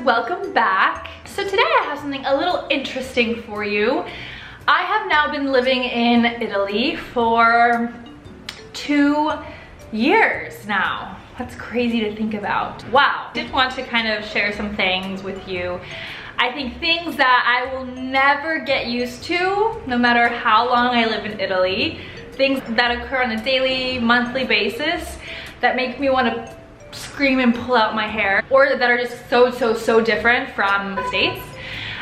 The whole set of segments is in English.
welcome back. So today I have something a little interesting for you. I have now been living in Italy for 2 years now. That's crazy to think about. Wow. I did want to kind of share some things with you. I think things that I will never get used to, no matter how long I live in Italy. Things that occur on a daily, monthly basis that make me want to scream and pull out my hair, or that are just so different from the States.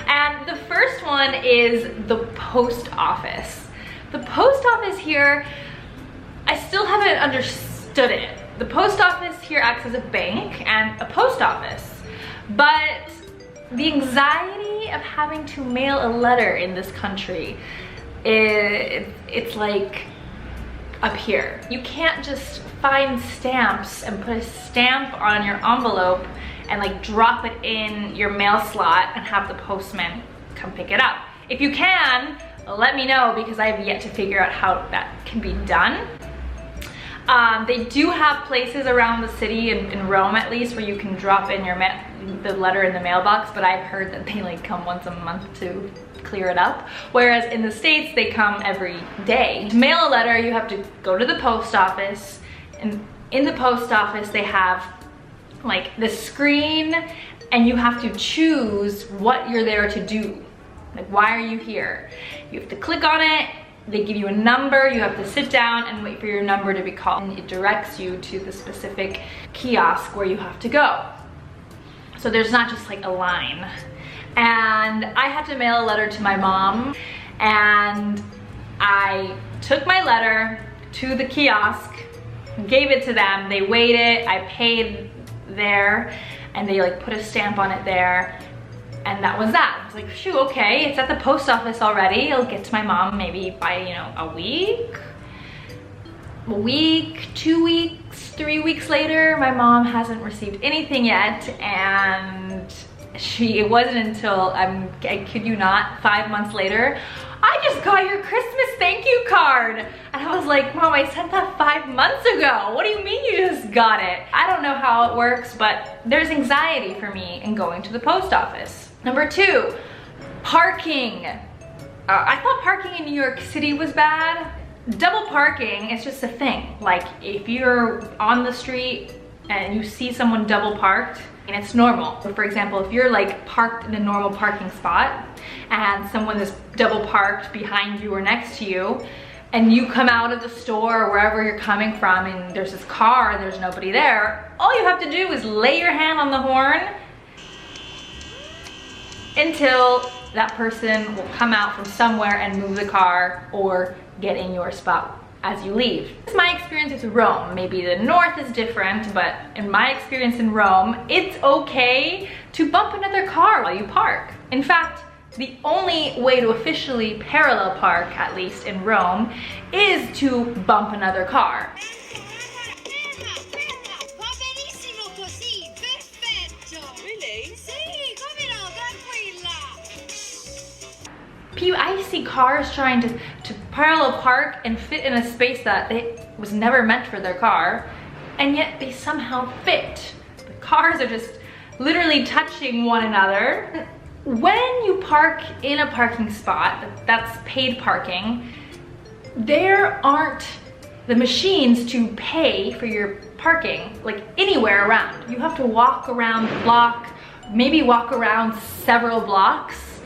And the first one is the post office. The post office here, I still haven't understood it. The post office here acts as a bank and a post office, but the anxiety of having to mail a letter in this country, it's like up here. You can't just find stamps and put a stamp on your envelope and like drop it in your mail slot and have the postman come pick it up. If you can, let me know, because I have yet to figure out how that can be done. They do have places around the city, in Rome at least, where you can drop in the letter in the mailbox, but I've heard that they like come once a month to clear it up, whereas in the States they come every day. To mail a letter, you have to go to the post office, and in the post office they have like the screen, and you have to choose what you're there to do. Like, why are you here? You have to click on it. They give you a number, you have to sit down and wait for your number to be called, and it directs you to the specific kiosk where you have to go. So there's not just like a line. And I had to mail a letter to my mom, and I took my letter to the kiosk, gave it to them, they weighed it, I paid there, and they like put a stamp on it there. And that was that. I was like, phew, okay, it's at the post office already. It'll get to my mom maybe by, you know, a week, 2 weeks, 3 weeks later. My mom hasn't received anything yet, and it wasn't until, I kid you not, 5 months later, I just got your Christmas thank you card. And I was like, Mom, I sent that 5 months ago. What do you mean you just got it? I don't know how it works, but there's anxiety for me in going to the post office. Number 2, parking. I thought parking in New York City was bad. Double parking is just a thing. Like, if you're on the street and you see someone double parked, and it's normal. For example, if you're like parked in a normal parking spot and someone is double parked behind you or next to you, and you come out of the store or wherever you're coming from and there's this car and there's nobody there, all you have to do is lay your hand on the horn until that person will come out from somewhere and move the car or get in your spot as you leave. It's my experience with Rome. Maybe the north is different, but in my experience in Rome, it's okay to bump another car while you park. In fact, the only way to officially parallel park, at least in Rome, is to bump another car. I see cars trying to parallel park and fit in a space that was never meant for their car, and yet they somehow fit. The cars are just literally touching one another. When you park in a parking spot that's paid parking, there aren't the machines to pay for your parking like anywhere around. You have to walk around the block, maybe walk around several blocks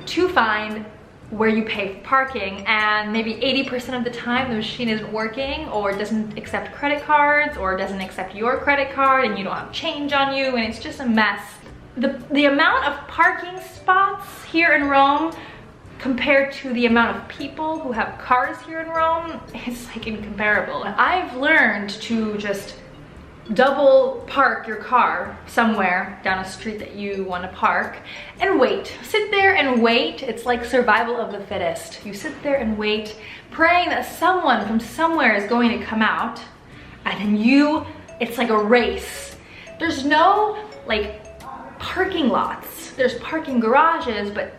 to find where you pay for parking, and maybe 80% of the time the machine isn't working, or doesn't accept credit cards, or doesn't accept your credit card, and you don't have change on you, and it's just a mess. The amount of parking spots here in Rome compared to the amount of people who have cars here in Rome is like incomparable. I've learned to just double park your car somewhere down a street that you want to park and wait. Sit there and wait. It's like survival of the fittest. You sit there and wait, praying that someone from somewhere is going to come out, and then it's like a race. There's no like parking lots. There's parking garages, but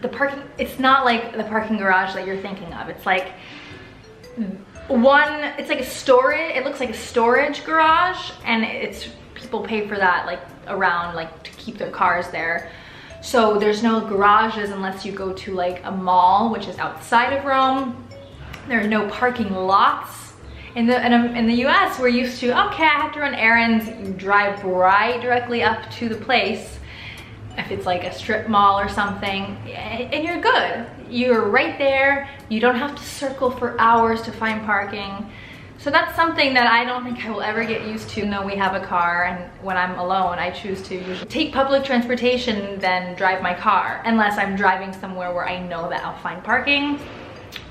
the parking, it's not like the parking garage that you're thinking of. It's like it's like a storage, it looks like a storage garage, and it's, people pay for that like around like to keep their cars there. So there's no garages unless you go to like a mall, which is outside of Rome. There are no parking lots. In the US, we're used to, okay, I have to run errands. You drive right directly up to the place, if it's like a strip mall or something, and you're good. You're right there. You don't have to circle for hours to find parking. So that's something that I don't think I will ever get used to. No, we have a car, and when I'm alone, I choose to usually take public transportation than drive my car, unless I'm driving somewhere where I know that I'll find parking,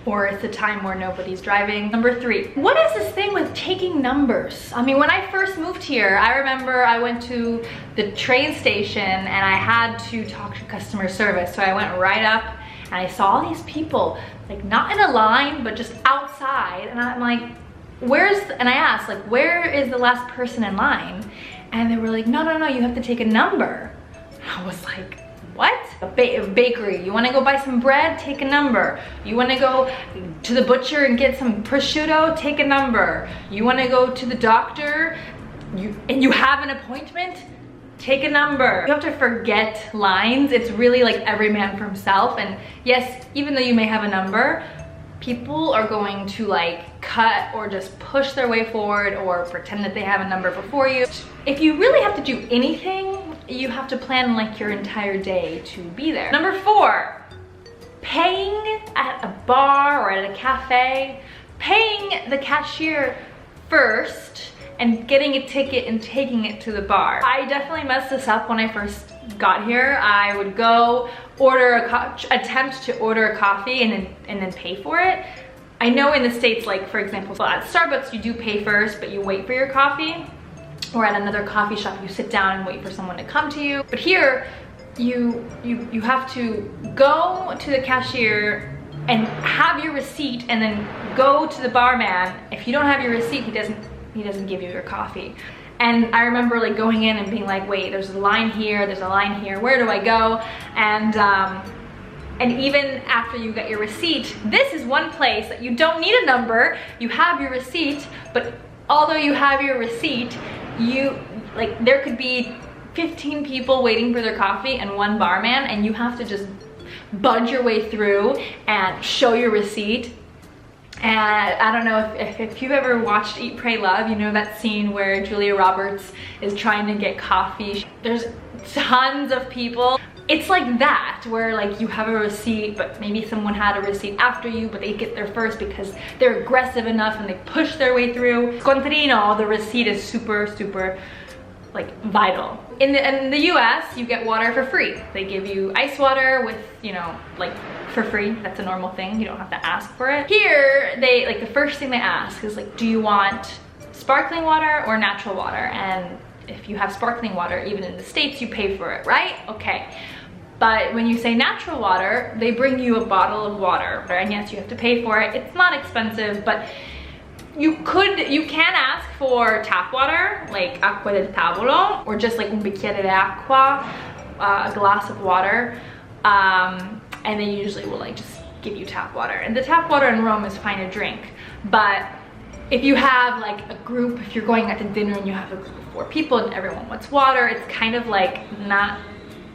or it's a time where nobody's driving. Number 3, what is this thing with taking numbers? I mean, when I first moved here, I remember I went to the train station and I had to talk to customer service. So I went right up and I saw all these people, like not in a line, but just outside. And I'm like, and I asked, like, where is the last person in line? And they were like, no, you have to take a number. I was like, what? A bakery, you wanna go buy some bread? Take a number. You wanna go to the butcher and get some prosciutto? Take a number. You wanna go to the doctor and you have an appointment? Take a number. You have to forget lines. It's really like every man for himself. And yes, even though you may have a number, people are going to like cut or just push their way forward or pretend that they have a number before you. If you really have to do anything, you have to plan like your entire day to be there. Number 4, paying at a bar or at a cafe, paying the cashier first and getting a ticket and taking it to the bar. I definitely messed this up when I first got here. I would go attempt to order a coffee and then pay for it. I know in the States, like for example, at Starbucks you do pay first, but you wait for your coffee. Or at another coffee shop, you sit down and wait for someone to come to you. But here, you have to go to the cashier and have your receipt, and then go to the barman. If you don't have your receipt, he doesn't give you your coffee. And I remember like going in and being like, wait, there's a line here, there's a line here, where do I go? And even after you get your receipt, this is one place that you don't need a number. You have your receipt, but although you have your receipt, there could be 15 people waiting for their coffee and one barman, and you have to just budge your way through and show your receipt. And I don't know if you've ever watched Eat, Pray, Love, you know that scene where Julia Roberts is trying to get coffee. There's tons of people. It's like that, where like you have a receipt, but maybe someone had a receipt after you, but they get there first because they're aggressive enough and they push their way through. Scontrino, the receipt is super like vital. In the US, you get water for free. They give you ice water with, you know, like for free. That's a normal thing. You don't have to ask for it. Here, they like the first thing they ask is like, do you want sparkling water or natural water? And if you have sparkling water, even in the States, you pay for it, right? Okay. But when you say natural water, they bring you a bottle of water. And yes, you have to pay for it. It's not expensive, but you can ask for tap water, like acqua del tavolo, or just like un bicchiere d'acqua, a glass of water. And they usually will like just give you tap water. And the tap water in Rome is fine to drink. But if you have like a group, if you're going out to dinner and you have a group of 4 people and everyone wants water, it's kind of like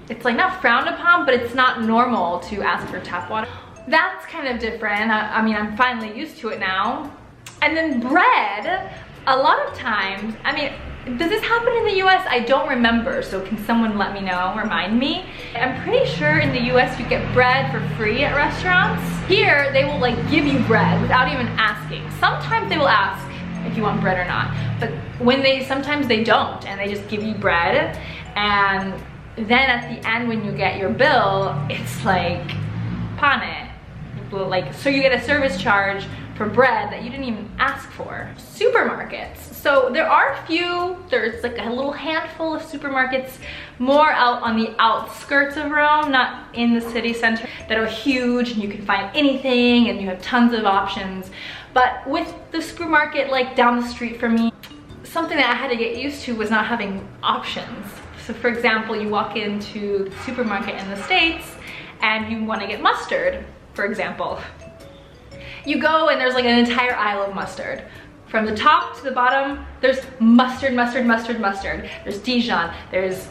it's like not frowned upon, but it's not normal to ask for tap water. That's kind of different. I mean, I'm finally used to it now. And then bread, a lot of times, I mean, does this happen in the US? I don't remember, so can someone let me know, remind me? I'm pretty sure in the US you get bread for free at restaurants. Here, they will like give you bread without even asking. Sometimes they will ask if you want bread or not, but sometimes they don't, and they just give you bread. And then at the end, when you get your bill, it's like pane. Like, so you get a service charge for bread that you didn't even ask for. Supermarkets. So there are there's like a little handful of supermarkets more out on the outskirts of Rome, not in the city center, that are huge and you can find anything and you have tons of options. But with the supermarket like down the street from me, something that I had to get used to was not having options. So for example, you walk into the supermarket in the States and you want to get mustard, for example. You go and there's like an entire aisle of mustard. From the top to the bottom, there's mustard, mustard, mustard, mustard. There's Dijon, there's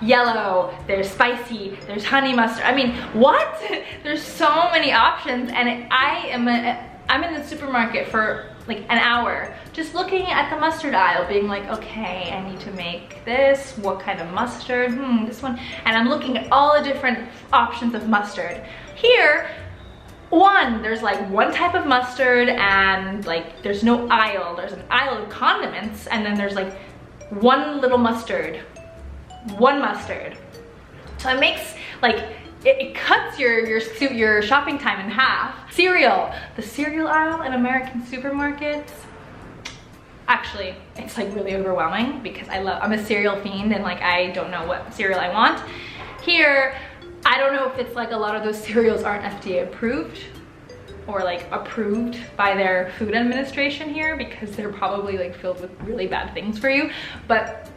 yellow, there's spicy, there's honey mustard. I mean, what? There's so many options, and I'm in the supermarket for like an hour just looking at the mustard aisle, being like, okay, I need to make this. What kind of mustard? This one. And I'm looking at all the different options of mustard. Here, there's like one type of mustard, and like there's no aisle. There's an aisle of condiments, and then there's like one little mustard. One mustard. So it makes like, it cuts your shopping time in half. Cereal. The cereal aisle in American supermarkets, actually, it's like really overwhelming because I'm a cereal fiend, and like I don't know what cereal I want. Here, I don't know if it's like a lot of those cereals aren't FDA approved or like approved by their food administration here, because they're probably like filled with really bad things for you. But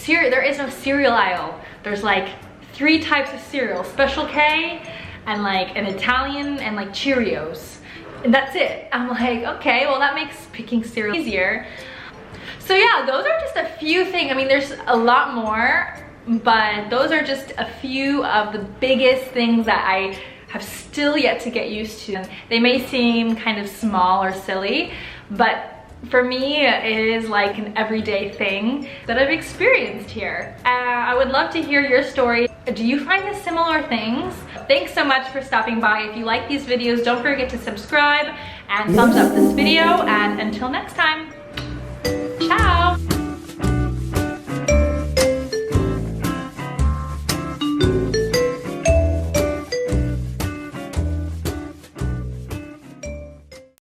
there is no cereal aisle. There's like 3 types of cereal: Special K, and like an Italian, and like Cheerios. And that's it. I'm like, okay, well that makes picking cereal easier. So yeah, those are just a few things. I mean, there's a lot more, but those are just a few of the biggest things that I have still yet to get used to. They may seem kind of small or silly, but for me, it is like an everyday thing that I've experienced here. I would love to hear your story. Do you find the similar things? Thanks so much for stopping by. If you like these videos, don't forget to subscribe and thumbs up this video. And until next time, ciao!